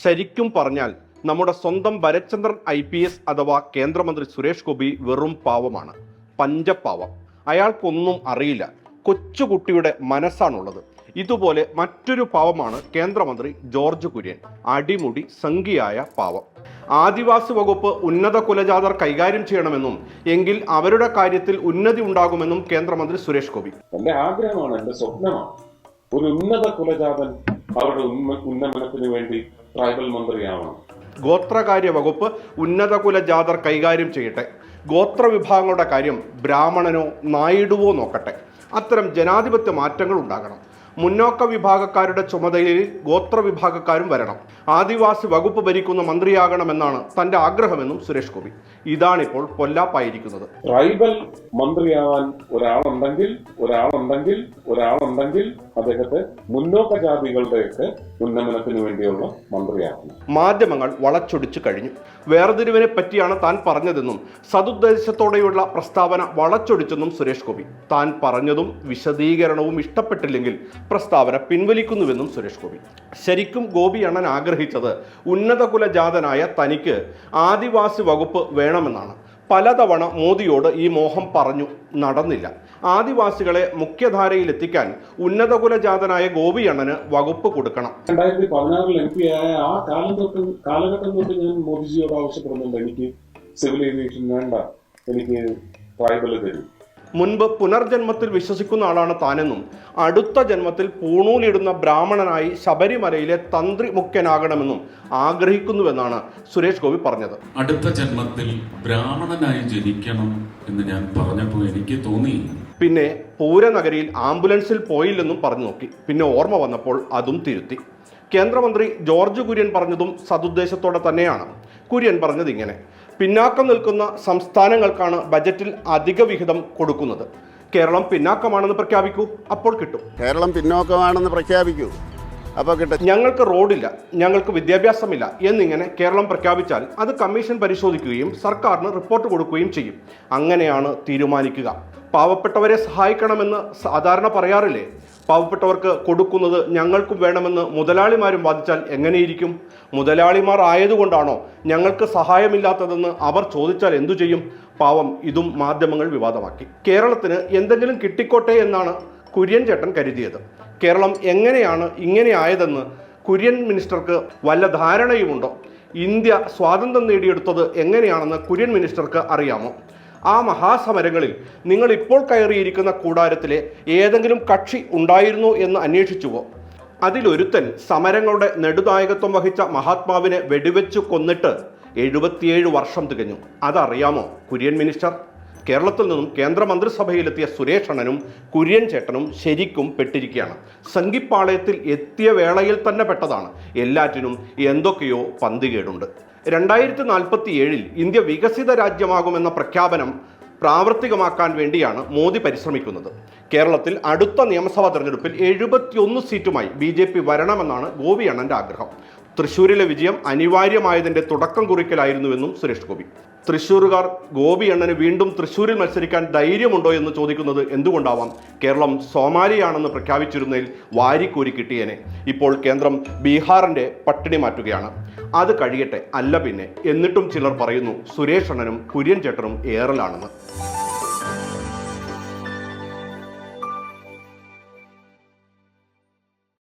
ശരിക്കും പറഞ്ഞാൽ നമ്മുടെ സ്വന്തം ഭരചന്ദ്രൻ IPS അഥവാ കേന്ദ്രമന്ത്രി സുരേഷ് ഗോപി വെറും പാവമാണ്, പഞ്ചപാവം. അയാൾക്കൊന്നും അറിയില്ല, കൊച്ചുകുട്ടിയുടെ മനസ്സാണുള്ളത്. ഇതുപോലെ മറ്റൊരു പാവമാണ് കേന്ദ്രമന്ത്രി ജോർജ് കുര്യൻ, അടിമുടി സംഖ്യയായ പാവം. ആദിവാസി വകുപ്പ് ഉന്നത കുലജാതർ കൈകാര്യം ചെയ്യണമെന്നും എങ്കിൽ അവരുടെ കാര്യത്തിൽ ഉന്നതി ഉണ്ടാകുമെന്നും കേന്ദ്രമന്ത്രി സുരേഷ് ഗോപി. എന്റെ ആഗ്രഹമാണ്, എന്റെ സ്വപ്നമാണ്, ഒരു ഉന്നത കുലജാതൻ അവരുടെ ഉന്നമനത്തിന് വേണ്ടി ട്രൈബൽ മന്ത്രിയാവണം. ഗോത്രകാര്യ വകുപ്പ് ഉന്നത കുലജാതർ കൈകാര്യം ചെയ്യട്ടെ. ഗോത്രവിഭാഗങ്ങളുടെ കാര്യം ബ്രാഹ്മണനോ നായിഡുവോ നോക്കട്ടെ. അത്തരം ജനാധിപത്യ മാറ്റങ്ങൾ ഉണ്ടാകണം. മുന്നോക്ക വിഭാഗക്കാരുടെ ചുമതലയിൽ ഗോത്രവിഭാഗക്കാരും വരണം. ആദിവാസി വകുപ്പ് ഭരിക്കുന്ന മന്ത്രിയാകണമെന്നാണ് തന്റെ ആഗ്രഹമെന്നും സുരേഷ് ഗോപി. ഇതാണിപ്പോൾ പൊല്ലാപ്പായിരിക്കുന്നത്. ട്രൈബൽ മന്ത്രിയാവാൻ ഒരാളുണ്ടെങ്കിൽ അദ്ദേഹത്തെ മുന്നോക്ക ജാതികളുടെയൊക്കെ ഉന്നമനത്തിന് വേണ്ടിയുള്ള മന്ത്രിയാക്കണം. മാധ്യമങ്ങൾ വളച്ചൊടിച്ചു കഴിഞ്ഞു. വേർതിരിവിനെ പറ്റിയാണ് താൻ പറഞ്ഞതെന്നും സതുദ്ദേശത്തോടെയുള്ള പ്രസ്താവന വളച്ചൊടിച്ചെന്നും സുരേഷ് ഗോപി. താൻ പറഞ്ഞതും വിശദീകരണവും ഇഷ്ടപ്പെട്ടില്ലെങ്കിൽ പ്രസ്താവന പിൻവലിക്കുന്നുവെന്നും സുരേഷ് ഗോപി. ശരിക്കും ഗോപി അണ്ണൻ ആഗ്രഹിച്ചത് ഉന്നത കുലജാതനായ തനിക്ക് ആദിവാസി വകുപ്പ് വേണമെന്നാണ്. പലതവണ മോദിയോട് ഈ മോഹം പറഞ്ഞു, നടന്നില്ല. ആദിവാസികളെ മുഖ്യധാരയിൽ എത്തിക്കാൻ ഉന്നത കുലജാതനായ ഗോപി അണ്ണന് വകുപ്പ് കൊടുക്കണം. 2016 MP ആയ ആ കാലഘട്ടം തൊട്ട് ഞാൻ മോദിജിയോട് ആവശ്യപ്പെടുന്നുണ്ട്, എനിക്ക് സിവിൽ ഏവിയേഷൻ വേണ്ട, എനിക്ക് ട്രൈബൽ തരും. മുൻപ് പുനർജന്മത്തിൽ വിശ്വസിക്കുന്ന ആളാണ് താനെന്നും അടുത്ത ജന്മത്തിൽ പൂണൂലിടുന്ന ബ്രാഹ്മണനായി ശബരിമലയിലെ തന്ത്രി മുഖ്യനാകണമെന്നും ആഗ്രഹിക്കുന്നുവെന്നാണ് സുരേഷ് ഗോപി പറഞ്ഞത്. അടുത്ത ജന്മത്തിൽ ബ്രാഹ്മണനായി ജനിക്കണം എന്ന് ഞാൻ പറഞ്ഞപ്പോൾ എനിക്ക് തോന്നി. പിന്നെ പൂരനഗരിയിൽ ആംബുലൻസിൽ പോയില്ലെന്നും പറഞ്ഞു നോക്കി. പിന്നെ ഓർമ്മ വന്നപ്പോൾ അതും തിരുത്തി. കേന്ദ്രമന്ത്രി ജോർജ് കുര്യൻ പറഞ്ഞതും സതുദ്ദേശത്തോടെ തന്നെയാണ്. കുര്യൻ പറഞ്ഞത് ഇങ്ങനെ: പിന്നാക്കം നിൽക്കുന്ന സംസ്ഥാനങ്ങൾക്കാണ് ബജറ്റിൽ അധിക വിഹിതം കൊടുക്കുന്നത്. കേരളം പിന്നാക്കമാണെന്ന് പ്രഖ്യാപിക്കൂ, അപ്പോൾ കിട്ടും. കേരളം പിന്നോക്കമാണെന്ന് പ്രഖ്യാപിക്കൂ, അപ്പോൾ കിട്ടും. ഞങ്ങൾക്ക് റോഡില്ല, ഞങ്ങൾക്ക് വിദ്യാഭ്യാസമില്ല എന്നിങ്ങനെ കേരളം പ്രഖ്യാപിച്ചാൽ അത് കമ്മീഷൻ പരിശോധിക്കുകയും സർക്കാരിന് റിപ്പോർട്ട് കൊടുക്കുകയും ചെയ്യും. അങ്ങനെയാണ് തീരുമാനിക്കുക. പാവപ്പെട്ടവരെ സഹായിക്കണമെന്ന് സാധാരണ പറയാറില്ലേ? പാവപ്പെട്ടവർക്ക് കൊടുക്കുന്നത് ഞങ്ങൾക്കും വേണമെന്ന് മുതലാളിമാരും വാദിച്ചാൽ എങ്ങനെയിരിക്കും? മുതലാളിമാർ ആയതുകൊണ്ടാണോ ഞങ്ങൾക്ക് സഹായമില്ലാത്തതെന്ന് അവർ ചോദിച്ചാൽ എന്തു ചെയ്യും? പാവം, ഇതും മാധ്യമങ്ങൾ വിവാദമാക്കി. കേരളത്തിന് എന്തെങ്കിലും കിട്ടിക്കോട്ടെ എന്നാണ് കുര്യൻ ചേട്ടൻ കരുതിയത്. കേരളം എങ്ങനെയാണ് ഇങ്ങനെ ആയതെന്ന് കുര്യൻ മിനിസ്റ്റർക്ക് വല്ല ധാരണയുമുണ്ടോ? ഇന്ത്യ സ്വാതന്ത്ര്യം നേടിയെടുത്തത് എങ്ങനെയാണെന്ന് കുര്യൻ മിനിസ്റ്റർക്ക് അറിയാമോ? ആ മഹാസമരങ്ങളിൽ നിങ്ങൾ ഇപ്പോൾ കയറിയിരിക്കുന്ന കൂടാരത്തിലെ ഏതെങ്കിലും കക്ഷി ഉണ്ടായിരുന്നോ എന്ന് അന്വേഷിച്ചുവോ? അതിലൊരുത്തൻ സമരങ്ങളുടെ നെടുനായകത്വം വഹിച്ച മഹാത്മാവിനെ വെടിവെച്ചു കൊന്നിട്ട് 77 വർഷം തികഞ്ഞു. അതറിയാമോ കുര്യൻ മിനിസ്റ്റർ? കേരളത്തിൽ നിന്നും കേന്ദ്രമന്ത്രിസഭയിലെത്തിയ സുരേഷ് അണ്ണനും കുര്യൻ ചേട്ടനും ശരിക്കും പെട്ടിരിക്കുകയാണ്. സംഘിപ്പാളയത്തിൽ എത്തിയ വേളയിൽ തന്നെ പെട്ടതാണ്. എല്ലാറ്റിനും എന്തൊക്കെയോ പന്തികേടുണ്ട്. 2047 ഇന്ത്യ വികസിത രാജ്യമാകുമെന്ന പ്രഖ്യാപനം പ്രാവർത്തികമാക്കാൻ വേണ്ടിയാണ് മോദി പരിശ്രമിക്കുന്നത്. കേരളത്തിൽ അടുത്ത നിയമസഭാ തെരഞ്ഞെടുപ്പിൽ 71 സീറ്റുമായി BJP വരണമെന്നാണ് ഗോപി അണ്ണന്റെ ആഗ്രഹം. തൃശ്ശൂരിലെ വിജയം അനിവാര്യമായതിന്റെ തുടക്കം കുറിക്കലായിരുന്നുവെന്നും സുരേഷ് ഗോപി. തൃശ്ശൂരുകാർ ഗോപി അണ്ണന് വീണ്ടും തൃശ്ശൂരിൽ മത്സരിക്കാൻ ധൈര്യമുണ്ടോ എന്ന് ചോദിക്കുന്നത് എന്തുകൊണ്ടാവാം? കേരളം സോമാലിയാണെന്ന് പ്രഖ്യാപിച്ചിരുന്നതിൽ വാരിക്കോരി കിട്ടിയേനെ. ഇപ്പോൾ കേന്ദ്രം ബീഹാറിന്റെ പട്ടിണി മാറ്റുകയാണ്. അത് കഴിയട്ടെ, അല്ല പിന്നെ. എന്നിട്ടും ചിലർ പറയുന്നു സുരേഷ് അണ്ണനും കുര്യൻ ചേട്ടനും ഏറലാണെന്ന്.